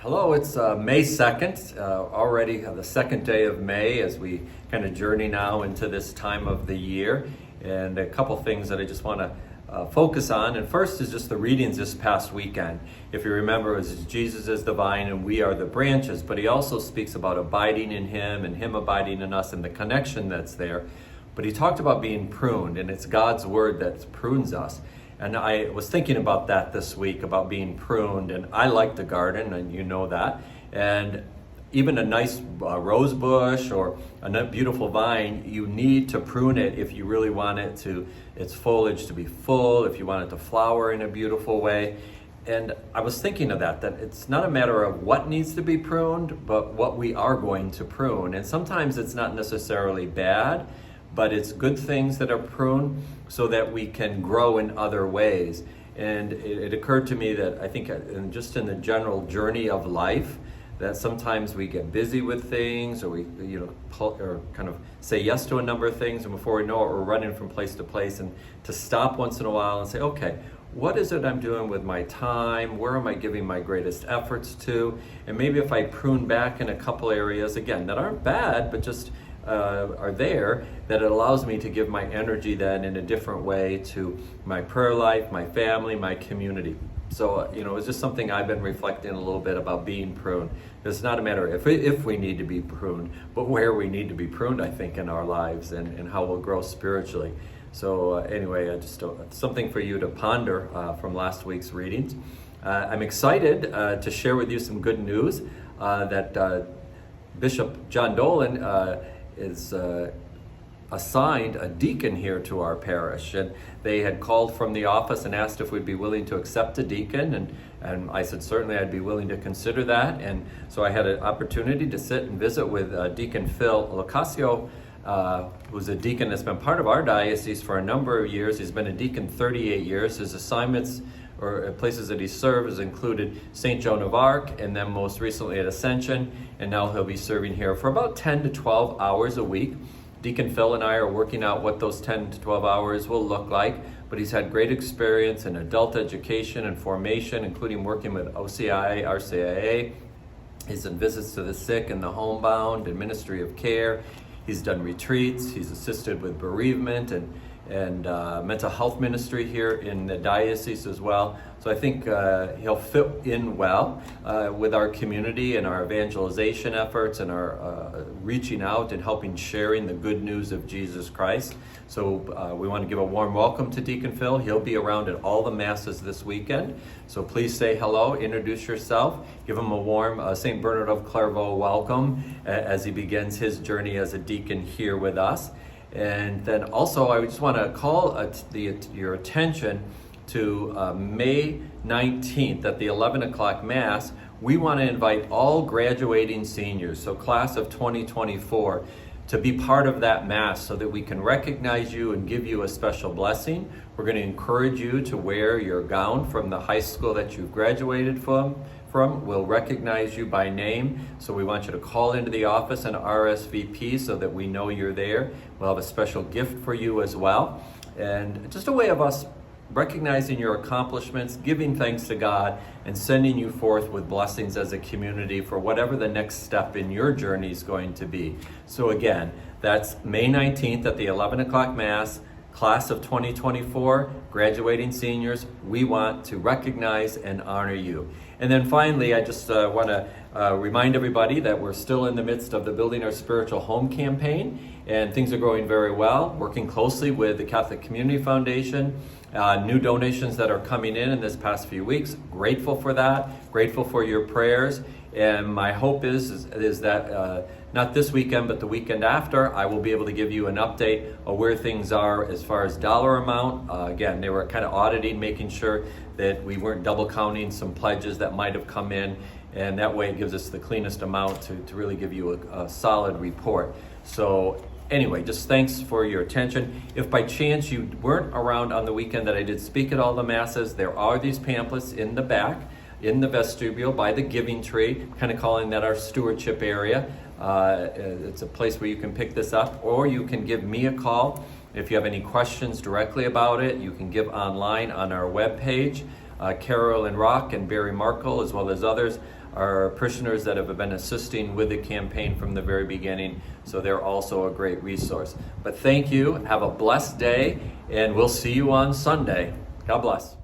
Hello, it's May 2nd, already the second day of May as we kind of journey now into this time of the year. And a couple things that I just want to focus on. And first is just the readings this past weekend. If you remember, it was Jesus is the vine and we are the branches, but he also speaks about abiding in him and him abiding in us and the connection that's there. But he talked about being pruned, and it's God's word that prunes us. And I was thinking about that this week, about being pruned, and I like the garden, and you know that. And even a nice rose bush or a beautiful vine, you need to prune it if you really want its foliage to be full, if you want it to flower in a beautiful way. And I was thinking of that it's not a matter of what needs to be pruned, but what we are going to prune. And sometimes it's not necessarily bad, but it's good things that are pruned so that we can grow in other ways. And it occurred to me that I think just in the general journey of life, that sometimes we get busy with things, or we or kind of say yes to a number of things, and before we know it, we're running from place to place. And to stop once in a while and say, okay, what is it I'm doing with my time? Where am I giving my greatest efforts to? And maybe if I prune back in a couple areas, again, that aren't bad, but just are there, that it allows me to give my energy then in a different way to my prayer life, my family, my community. So, it's just something I've been reflecting a little bit about being pruned. It's not a matter of if we need to be pruned, but where we need to be pruned, I think, in our lives and how we'll grow spiritually. So anyway, just something for you to ponder from last week's readings. I'm excited to share with you some good news that Bishop John Dolan is assigned a deacon here to our parish, and they had called from the office and asked if we'd be willing to accept a deacon, and I said certainly I'd be willing to consider that. And so I had an opportunity to sit and visit with Deacon Phil who's a deacon that's been part of our diocese for a number of years. He's been a deacon 38 years. His assignments or places that he served has included St. Joan of Arc, and then most recently at Ascension, and now he'll be serving here for about 10 to 12 hours a week. Deacon Phil and I are working out what those 10 to 12 hours will look like, but he's had great experience in adult education and formation, including working with OCI, RCIA. He's done visits to the sick and the homebound and ministry of care. He's done retreats. He's assisted with bereavement and mental health ministry here in the diocese as well. So I think he'll fit in well with our community and our evangelization efforts and our reaching out and helping sharing the good news of Jesus Christ. So we want to give a warm welcome to Deacon Phil. He'll be around at all the masses this weekend. So please say hello, introduce yourself, give him a warm St. Bernard of Clairvaux welcome as he begins his journey as a deacon here with us. And then also, I just want to call your attention to May 19th at the 11 o'clock Mass. We want to invite all graduating seniors, so class of 2024, to be part of that Mass so that we can recognize you and give you a special blessing. We're going to encourage you to wear your gown from the high school that you've graduated from. We'll recognize you by name, so we want you to call into the office and RSVP so that we know you're there. We'll have a special gift for you as well, and just a way of us recognizing your accomplishments, giving thanks to God, and sending you forth with blessings as a community for whatever the next step in your journey is going to be. So again, that's May 19th at the 11 o'clock Mass. Class of 2024, graduating seniors, we want to recognize and honor you. And then finally, I just want to remind everybody that we're still in the midst of the Building Our Spiritual Home campaign, and things are going very well, working closely with the Catholic Community Foundation. New donations that are coming in this past few weeks. Grateful for that, grateful for your prayers. And my hope is that not this weekend, but the weekend after, I will be able to give you an update of where things are as far as dollar amount. Again, they were kind of auditing, making sure that we weren't double counting some pledges that might have come in. And that way it gives us the cleanest amount to really give you a solid report. So anyway, just thanks for your attention. If by chance you weren't around on the weekend that I did speak at all the masses, there are these pamphlets in the back, in the vestibule by the giving tree, kind of calling that our stewardship area. It's a place where you can pick this up, or you can give me a call. If you have any questions directly about it, you can give online on our webpage. Carol and Rock and Barry Markle, as well as others, our parishioners that have been assisting with the campaign from the very beginning, so they're also a great resource. But thank you, have a blessed day, and we'll see you on Sunday. God bless.